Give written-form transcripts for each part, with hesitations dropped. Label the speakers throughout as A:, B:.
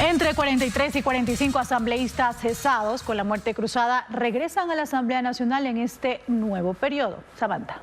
A: Entre 43 y 45 asambleístas cesados con la muerte cruzada regresan a la Asamblea Nacional en este nuevo periodo. Samantha.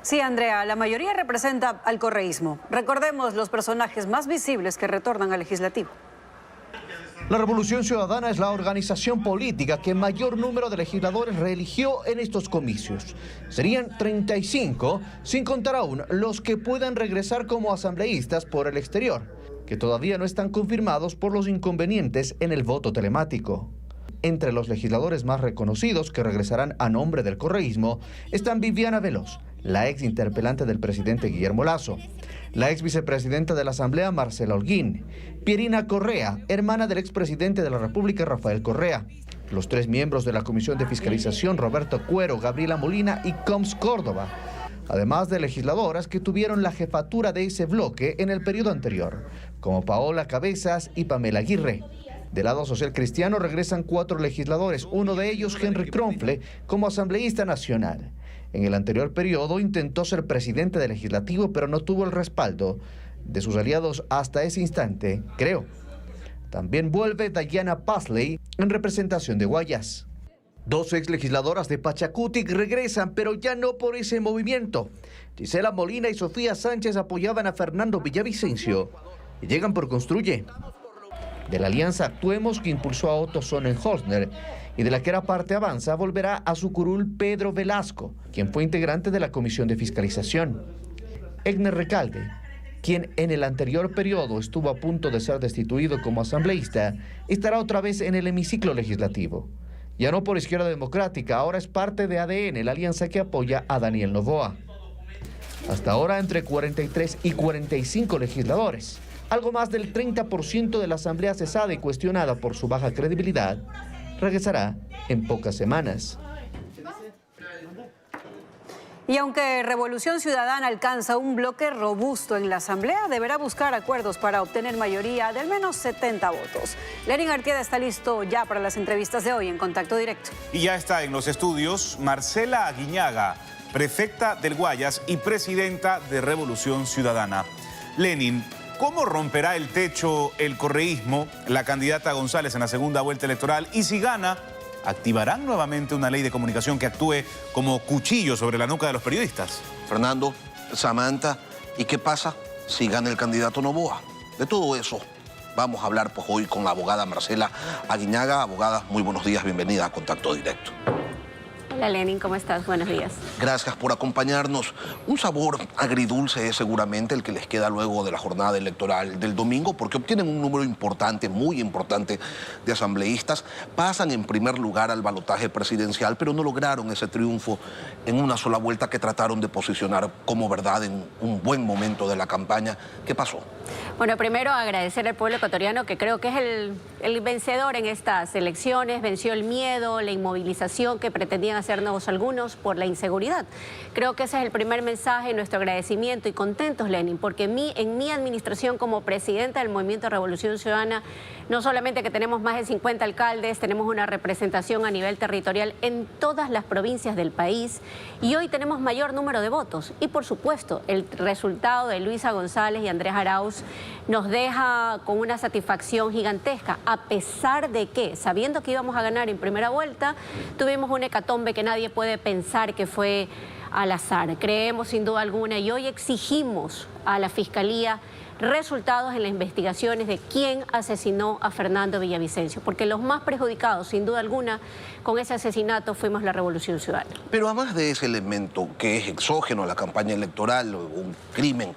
B: Sí, Andrea, la mayoría representa al correísmo. Recordemos los personajes más visibles que retornan al legislativo.
C: La Revolución Ciudadana es la organización política que mayor número de legisladores reeligió en estos comicios. Serían 35, sin contar aún los que puedan regresar como asambleístas por el exterior, que todavía no están confirmados por los inconvenientes en el voto telemático. Entre los legisladores más reconocidos que regresarán a nombre del correísmo están Viviana Veloz, la ex interpelante del presidente Guillermo Lasso, la ex vicepresidenta de la Asamblea Marcela Holguín, Pierina Correa, hermana del expresidente de la República Rafael Correa, los 3 miembros de la Comisión de Fiscalización Roberto Cuero, Gabriela Molina y Coms Córdoba, además de legisladoras que tuvieron la jefatura de ese bloque en el periodo anterior, como Paola Cabezas y Pamela Aguirre. Del lado social cristiano regresan 4 legisladores, uno de ellos Henry Kronfle como asambleísta nacional. En el anterior periodo intentó ser presidente del legislativo, pero no tuvo el respaldo de sus aliados hasta ese instante, creo. También vuelve Diana Pasley en representación de Guayas. 2 ex legisladoras de Pachacutic regresan, pero ya no por ese movimiento. Gisela Molina y Sofía Sánchez apoyaban a Fernando Villavicencio y llegan por Construye. De la alianza Actuemos, que impulsó a Otto Sonnenholzner, y de la que era parte Avanza, volverá a su curul Pedro Velasco, quien fue integrante de la Comisión de Fiscalización. Egner Recalde, quien en el anterior periodo estuvo a punto de ser destituido como asambleísta, estará otra vez en el hemiciclo legislativo. Ya no por Izquierda Democrática, ahora es parte de ADN, la alianza que apoya a Daniel Noboa. Hasta ahora entre 43 y 45 legisladores. Algo más del 30% de la asamblea cesada y cuestionada por su baja credibilidad regresará en pocas semanas.
B: Y aunque Revolución Ciudadana alcanza un bloque robusto en la Asamblea, deberá buscar acuerdos para obtener mayoría de al menos 70 votos. Lenin Artieda está listo ya para las entrevistas de hoy en Contacto Directo.
D: Y ya está en los estudios Marcela Aguiñaga, prefecta del Guayas y presidenta de Revolución Ciudadana. Lenin, ¿cómo romperá el techo el correísmo, la candidata González en la segunda vuelta electoral? Y si gana, ¿activarán nuevamente una ley de comunicación que actúe como cuchillo sobre la nuca de los periodistas?
E: Fernando, Samantha, ¿y qué pasa si gana el candidato Noboa? De todo eso vamos a hablar pues, hoy con la abogada Marcela Aguiñaga. Abogada, muy buenos días, bienvenida a Contacto Directo.
F: Hola Lenin, ¿cómo estás? Buenos días.
E: Gracias por acompañarnos. Un sabor agridulce es seguramente el que les queda luego de la jornada electoral del domingo, porque obtienen un número importante, muy importante, de asambleístas. Pasan en primer lugar al balotaje presidencial, pero no lograron ese triunfo en una sola vuelta que trataron de posicionar como verdad en un buen momento de la campaña. ¿Qué pasó?
F: Bueno, primero agradecer al pueblo ecuatoriano, que creo que es el vencedor en estas elecciones. Venció el miedo, la inmovilización que pretendían hacernos algunos por la inseguridad. Creo que ese es el primer mensaje, nuestro agradecimiento y contentos, Lenin, porque en mi administración como presidenta del Movimiento Revolución Ciudadana, no solamente que tenemos más de 50 alcaldes, tenemos una representación a nivel territorial en todas las provincias del país y hoy tenemos mayor número de votos. Y por supuesto, el resultado de Luisa González y Andrés Arauz nos deja con una satisfacción gigantesca, a pesar de que, sabiendo que íbamos a ganar en primera vuelta, tuvimos un hecatombe que nadie puede pensar que fue al azar. Creemos sin duda alguna y hoy exigimos a la Fiscalía resultados en las investigaciones de quién asesinó a Fernando Villavicencio, porque los más perjudicados, sin duda alguna, con ese asesinato fuimos la Revolución Ciudadana.
E: Pero además de ese elemento que es exógeno a la campaña electoral, un crimen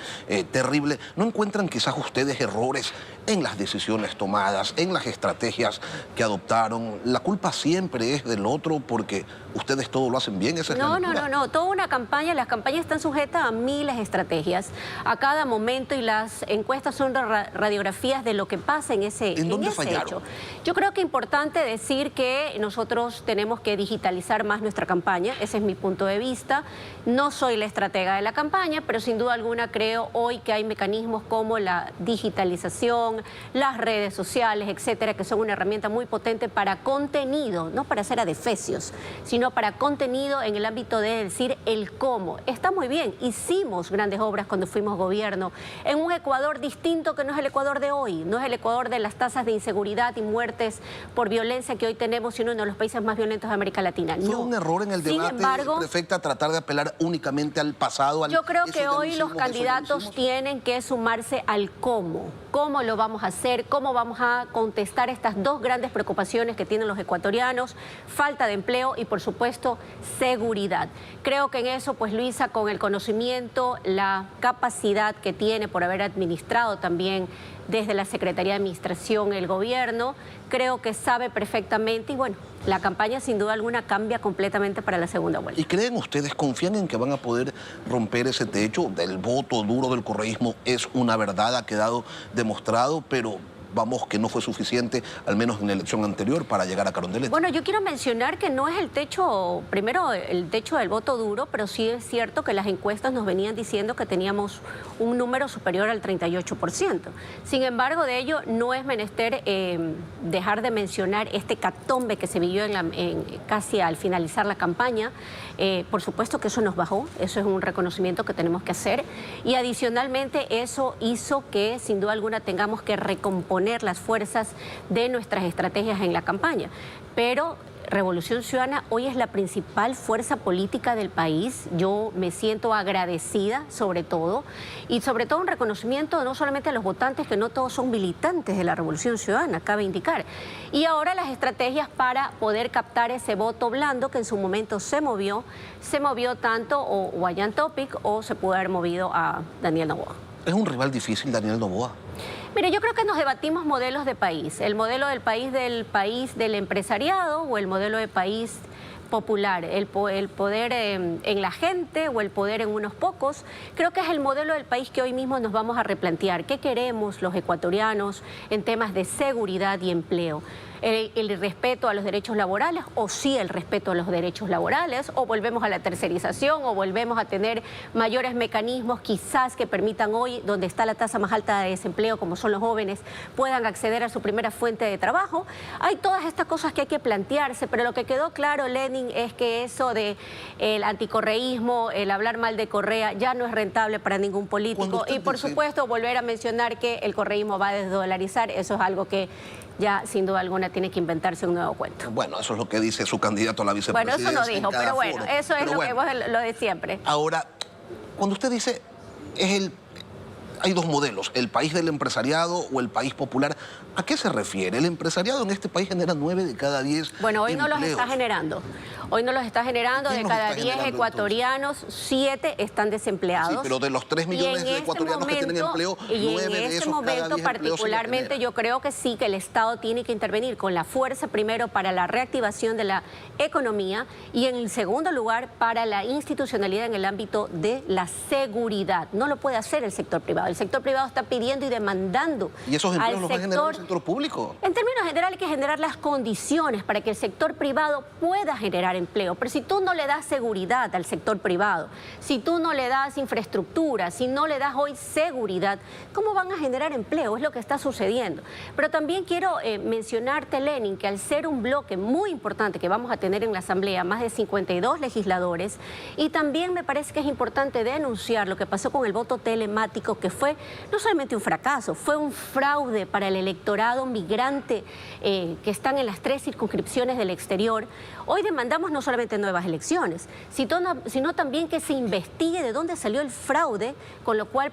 E: terrible, ¿no encuentran quizás ustedes errores en las decisiones tomadas, en las estrategias que adoptaron? La culpa siempre es del otro porque ustedes todo lo hacen bien. ¿Esa es la lectura?
F: No. Toda una campaña, las campañas están sujetas a miles de estrategias a cada momento y las encuestas son radiografías de lo que pasa en ese hecho. Yo creo que es importante decir que nosotros tenemos que digitalizar más nuestra campaña, ese es mi punto de vista. No soy la estratega de la campaña, pero sin duda alguna creo hoy que hay mecanismos como la digitalización, las redes sociales, etcétera, que son una herramienta muy potente para contenido, no para hacer adefesios, sino para contenido en el ámbito de decir el cómo. Está muy bien, hicimos grandes obras cuando fuimos gobierno en un Ecuador Ecuador distinto que no es el Ecuador de hoy, no es el Ecuador de las tasas de inseguridad y muertes por violencia que hoy tenemos, sino uno de los países más violentos de América Latina.
E: ¿Fue un error en el debate,
F: Sin embargo,
E: prefecta, tratar de apelar únicamente al pasado?
F: Yo creo que hoy los candidatos tienen que sumarse al cómo. ¿Cómo lo vamos a hacer? ¿Cómo vamos a contestar estas dos grandes preocupaciones que tienen los ecuatorianos? Falta de empleo y, por supuesto, seguridad. Creo que en eso, pues Luisa, con el conocimiento, la capacidad que tiene por haber administrado también desde la Secretaría de Administración el gobierno, creo que sabe perfectamente y bueno, la campaña sin duda alguna cambia completamente para la segunda vuelta.
E: ¿Y creen ustedes, confían en que van a poder romper ese techo? Del voto duro del correísmo es una verdad, ha quedado demostrado, pero vamos, que no fue suficiente, al menos en la elección anterior, para llegar a Carondelet.
F: Bueno, yo quiero mencionar que no es el techo, primero el techo del voto duro, pero sí es cierto que las encuestas nos venían diciendo que teníamos un número superior al 38%. Sin embargo, de ello no es menester dejar de mencionar este catombe que se vivió casi al finalizar la campaña. Por supuesto que eso nos bajó, eso es un reconocimiento que tenemos que hacer y adicionalmente eso hizo que sin duda alguna tengamos que recomponer las fuerzas de nuestras estrategias en la campaña. Pero Revolución Ciudadana hoy es la principal fuerza política del país. Yo me siento agradecida sobre todo y sobre todo un reconocimiento no solamente a los votantes, que no todos son militantes de la Revolución Ciudadana, cabe indicar. Y ahora las estrategias para poder captar ese voto blando que en su momento se movió tanto o a Jan Topic o se pudo haber movido a Daniel Noboa.
E: ¿Es un rival difícil, Daniel Noboa?
F: Mire, yo creo que nos debatimos modelos de país. El modelo del país del empresariado o el modelo de país popular, el poder en la gente o el poder en unos pocos. Creo que es el modelo del país que hoy mismo nos vamos a replantear. ¿Qué queremos los ecuatorianos en temas de seguridad y empleo? El respeto a los derechos laborales o sí el respeto a los derechos laborales o volvemos a la tercerización o volvemos a tener mayores mecanismos quizás que permitan hoy, donde está la tasa más alta de desempleo como son los jóvenes, puedan acceder a su primera fuente de trabajo. Hay todas estas cosas que hay que plantearse, pero lo que quedó claro, Lenin, es que eso de el anticorreísmo, el hablar mal de Correa ya no es rentable para ningún político y por supuesto volver a mencionar que el correísmo va a desdolarizar, eso es algo que ya sin duda alguna tiene que inventarse un nuevo cuento.
E: Bueno, eso es lo que dice su candidato a la vicepresidencia.
F: Bueno, eso no dijo, pero bueno,
E: foro.
F: eso es lo de siempre.
E: Ahora, cuando usted dice, hay dos modelos, el país del empresariado o el país popular, ¿a qué se refiere? El empresariado en este país genera 9 de cada 10
F: Bueno, hoy
E: empleos.
F: no los está generando. Hoy no los está generando. De cada 10 ecuatorianos, 7 están desempleados.
E: Sí, pero de los 3 millones de ecuatorianos que tienen empleo, 9 de esos cada 10
F: particularmente yo creo que sí, que el Estado tiene que intervenir con la fuerza primero para la reactivación de la economía y en segundo lugar para la institucionalidad en el ámbito de la seguridad. No lo puede hacer el sector privado. El sector privado está pidiendo y demandando.
E: ¿Y esos empleos los va a generar el sector público?
F: En términos generales hay que generar las condiciones para que el sector privado pueda generar empleo. Pero si tú no le das seguridad al sector privado, si tú no le das infraestructura, si no le das hoy seguridad, ¿cómo van a generar empleo? Es lo que está sucediendo. Pero también quiero mencionarte, Lenin, que al ser un bloque muy importante que vamos a tener en la Asamblea, más de 52 legisladores, y también me parece que es importante denunciar lo que pasó con el voto telemático, que fue no solamente un fracaso, fue un fraude para el electorado migrante que están en las 3 circunscripciones del exterior. Hoy demandamos no solamente nuevas elecciones, sino también que se investigue de dónde salió el fraude, con lo cual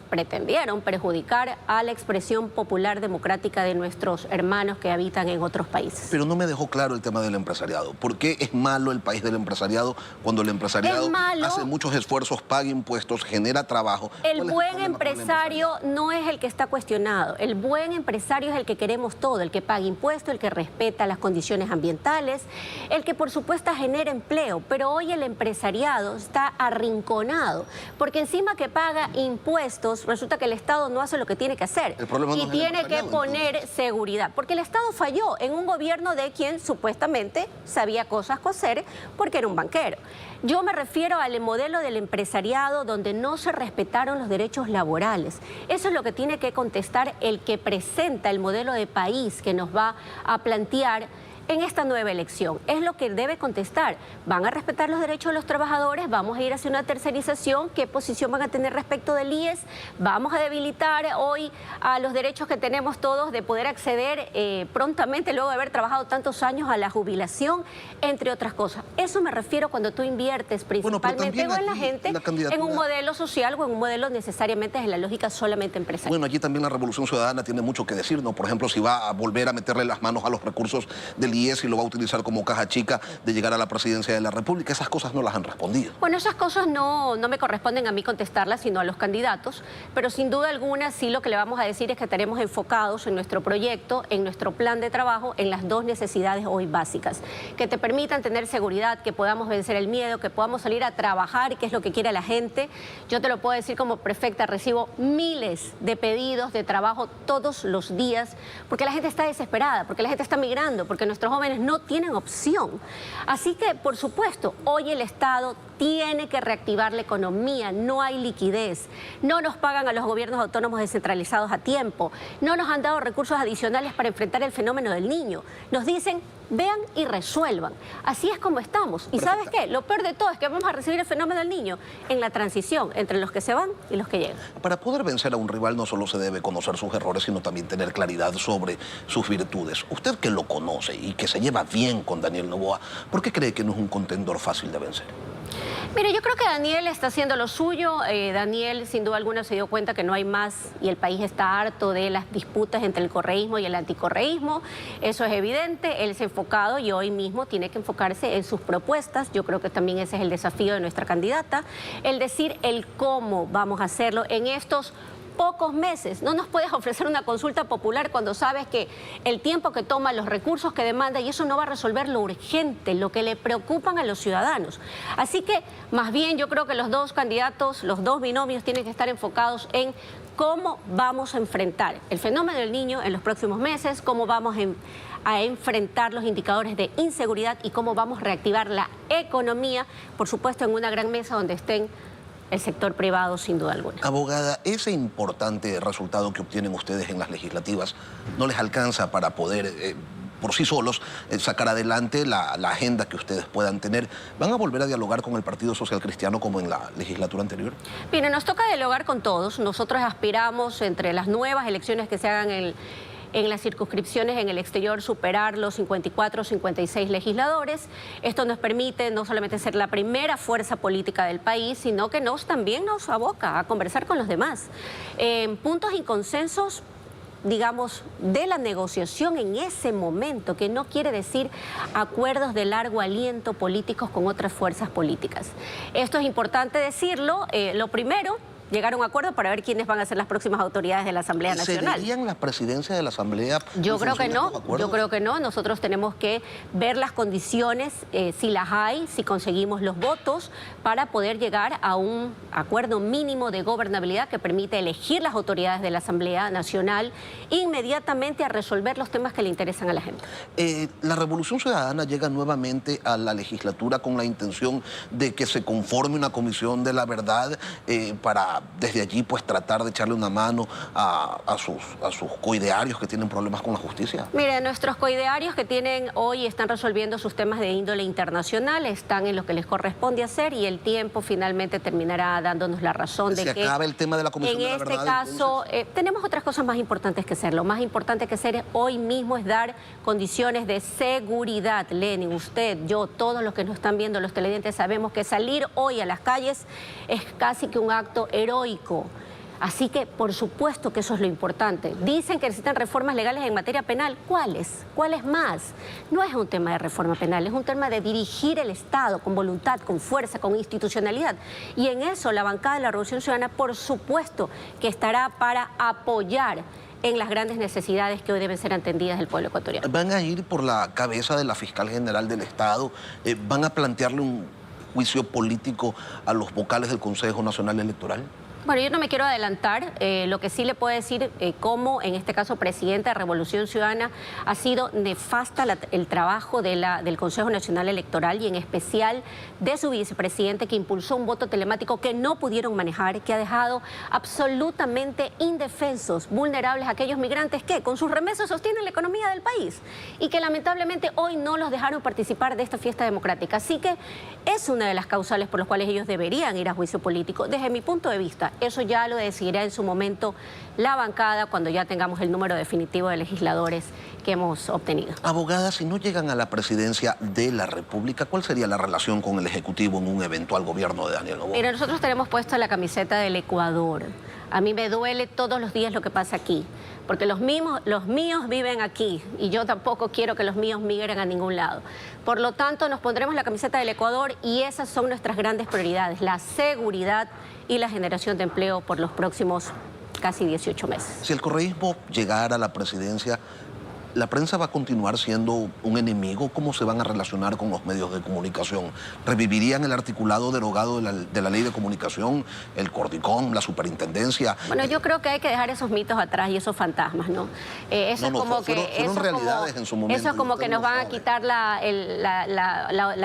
F: pretendieron perjudicar a la expresión popular democrática de nuestros hermanos que habitan en otros países.
E: Pero no me dejó claro el tema del empresariado. ¿Por qué es malo el país del empresariado cuando el empresariado hace muchos esfuerzos, paga impuestos, genera trabajo?
F: El buen empresario no es el que está cuestionado. El buen empresario es el que queremos todo, el que paga impuestos, el que respeta las condiciones ambientales, el que por supuesto genera empleo. Pero hoy el empresariado está arrinconado, porque encima que paga impuestos, resulta que el Estado no hace lo que tiene que hacer y tiene que poner seguridad, porque el Estado falló en un gobierno de quien supuestamente sabía cosas coser porque era un banquero. Yo me refiero al modelo del empresariado donde no se respetaron los derechos laborales. Eso es lo que tiene que contestar el que presenta el modelo de país que nos va a plantear en esta nueva elección? Es lo que debe contestar. ¿Van a respetar los derechos de los trabajadores? ¿Vamos a ir hacia una tercerización? ¿Qué posición van a tener respecto del IES? ¿Vamos a debilitar hoy a los derechos que tenemos todos de poder acceder prontamente, luego de haber trabajado tantos años, a la jubilación, entre otras cosas? Eso me refiero cuando tú inviertes principalmente en la gente, en un modelo social o en un modelo necesariamente en la lógica solamente empresarial.
E: Bueno, allí también la Revolución Ciudadana tiene mucho que decir, ¿no? Por ejemplo, si va a volver a meterle las manos a los recursos del IES y lo va a utilizar como caja chica de llegar a la presidencia de la República, esas cosas no las han respondido.
F: Bueno, esas cosas no me corresponden a mí contestarlas, sino a los candidatos, pero sin duda alguna sí lo que le vamos a decir es que estaremos enfocados en nuestro proyecto, en nuestro plan de trabajo, en las dos necesidades hoy básicas, que te permitan tener seguridad, que podamos vencer el miedo, que podamos salir a trabajar, que es lo que quiere la gente. Yo te lo puedo decir como prefecta, recibo miles de pedidos de trabajo todos los días, porque la gente está desesperada, porque la gente está migrando, porque nuestros jóvenes no tienen opción. Así que, por supuesto, hoy el Estado tiene que reactivar la economía, no hay liquidez, no nos pagan a los gobiernos autónomos descentralizados a tiempo, no nos han dado recursos adicionales para enfrentar el fenómeno del niño. Nos dicen, vean y resuelvan. Así es como estamos. ¿Y sabes qué? Lo peor de todo es que vamos a recibir el fenómeno del niño en la transición entre los que se van y los que llegan.
E: Para poder vencer a un rival no solo se debe conocer sus errores, sino también tener claridad sobre sus virtudes. Usted que lo conoce y que se lleva bien con Daniel Noboa, ¿por qué cree que no es un contendor fácil de vencer?
F: Mire, yo creo que Daniel está haciendo lo suyo. Daniel, sin duda alguna, se dio cuenta que no hay más y el país está harto de las disputas entre el correísmo y el anticorreísmo. Eso es evidente. Él se ha enfocado y hoy mismo tiene que enfocarse en sus propuestas. Yo creo que también ese es el desafío de nuestra candidata. El decir el cómo vamos a hacerlo en estos pocos meses. No nos puedes ofrecer una consulta popular cuando sabes que el tiempo que toma, los recursos que demanda, y eso no va a resolver lo urgente, lo que le preocupan a los ciudadanos. Así que, más bien, yo creo que los dos candidatos, los dos binomios, tienen que estar enfocados en cómo vamos a enfrentar el fenómeno del niño en los próximos meses, cómo vamos a enfrentar los indicadores de inseguridad y cómo vamos a reactivar la economía, por supuesto, en una gran mesa donde estén el sector privado, sin duda alguna.
E: Abogada, ese importante resultado que obtienen ustedes en las legislativas no les alcanza para poder, por sí solos, sacar adelante la agenda que ustedes puedan tener. ¿Van a volver a dialogar con el Partido Social Cristiano como en la legislatura anterior?
F: Mire, nos toca dialogar con todos. Nosotros aspiramos, entre las nuevas elecciones que se hagan en las circunscripciones en el exterior, superar los 54 o 56 legisladores. Esto nos permite no solamente ser la primera fuerza política del país, sino que también nos aboca a conversar con los demás. Puntos y consensos, digamos, de la negociación en ese momento, que no quiere decir acuerdos de largo aliento políticos con otras fuerzas políticas. Esto es importante decirlo. Lo primero, llegar a un acuerdo para ver quiénes van a ser las próximas autoridades de la Asamblea Nacional.
E: ¿Serían las presidencias de la Asamblea?
F: Yo creo que no, Nosotros tenemos que ver las condiciones, si las hay, si conseguimos los votos, para poder llegar a un acuerdo mínimo de gobernabilidad que permite elegir las autoridades de la Asamblea Nacional inmediatamente a resolver los temas que le interesan a la gente.
E: La Revolución Ciudadana llega nuevamente a la legislatura con la intención de que se conforme una comisión de la verdad para desde allí pues tratar de echarle una mano a sus coidearios que tienen problemas con la justicia.
F: Mire, nuestros coidearios que tienen hoy están resolviendo sus temas de índole internacional, están en lo que les corresponde hacer y el tiempo finalmente terminará dándonos la razón de que
E: se acaba el tema de la comisión de la verdad.
F: En este caso tenemos otras cosas más importantes que hacer. Lo más importante que hacer hoy mismo es dar condiciones de seguridad. Lenin, usted, yo, todos los que nos están viendo, los televidentes, sabemos que salir hoy a las calles es casi que un acto heroico. Así que, por supuesto que eso es lo importante. Dicen que necesitan reformas legales en materia penal. ¿Cuáles? ¿Cuáles más? No es un tema de reforma penal, es un tema de dirigir el Estado con voluntad, con fuerza, con institucionalidad. Y en eso la bancada de la Revolución Ciudadana, por supuesto, que estará para apoyar en las grandes necesidades que hoy deben ser atendidas del pueblo ecuatoriano.
E: ¿Van a ir por la cabeza de la fiscal general del Estado? ¿Van a plantearle un juicio político a los vocales del Consejo Nacional Electoral?
F: Bueno, yo no me quiero adelantar, lo que sí le puedo decir, como en este caso presidenta de Revolución Ciudadana, ha sido nefasta el trabajo del Consejo Nacional Electoral y en especial de su vicepresidente, que impulsó un voto telemático que no pudieron manejar, que ha dejado absolutamente indefensos, vulnerables a aquellos migrantes que con sus remesas sostienen la economía del país y que lamentablemente hoy no los dejaron participar de esta fiesta democrática. Así que es una de las causales por las cuales ellos deberían ir a juicio político. Desde mi punto de vista, eso ya lo decidirá en su momento la bancada cuando ya tengamos el número definitivo de legisladores que hemos obtenido.
E: Abogada, si no llegan a la presidencia de la República, ¿cuál sería la relación con el Ejecutivo en un eventual gobierno de Daniel Noboa?
F: Mira, nosotros tenemos puesta la camiseta del Ecuador. A mí me duele todos los días lo que pasa aquí, porque los míos viven aquí y yo tampoco quiero que los míos migren a ningún lado. Por lo tanto, nos pondremos la camiseta del Ecuador y esas son nuestras grandes prioridades, la seguridad y la generación de empleo por los próximos casi 18 meses.
E: Si el correísmo llegara a la presidencia, ¿la prensa va a continuar siendo un enemigo? ¿Cómo se van a relacionar con los medios de comunicación? ¿Revivirían el articulado derogado de la ley de comunicación, el Cordicón, la superintendencia?
F: Bueno, yo creo que hay que dejar esos mitos atrás y esos fantasmas, ¿no?
E: Fueron realidades en su momento.
F: Eso es como que nos van a quitar la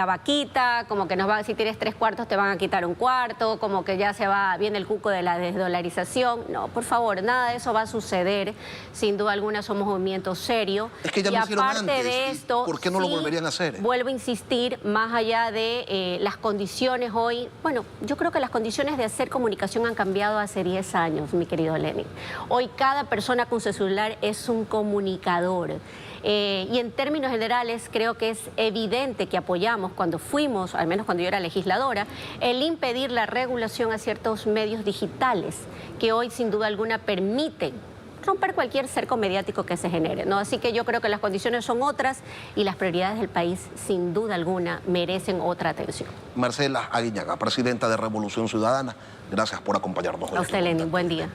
F: vaquita, como que si tienes 3/4 te van a quitar 1/4, como que ya viene el cuco de la desdolarización. No, por favor, nada de eso va a suceder. Sin duda alguna somos un movimiento serio.
E: Es que ya lo hicieron antes.
F: De esto,
E: ¿por qué no lo volverían a hacer?
F: Vuelvo a insistir, más allá de las condiciones hoy, bueno, yo creo que las condiciones de hacer comunicación han cambiado hace 10 años, mi querido Lenin. Hoy cada persona con su celular es un comunicador. Y en términos generales creo que es evidente que apoyamos cuando fuimos, al menos cuando yo era legisladora, el impedir la regulación a ciertos medios digitales que hoy sin duda alguna permiten romper cualquier cerco mediático que se genere, ¿no? Así que yo creo que las condiciones son otras y las prioridades del país, sin duda alguna, merecen otra atención.
E: Marcela Aguiñaga, presidenta de Revolución Ciudadana, gracias por acompañarnos hoy.
F: A usted, Lenin, buen día.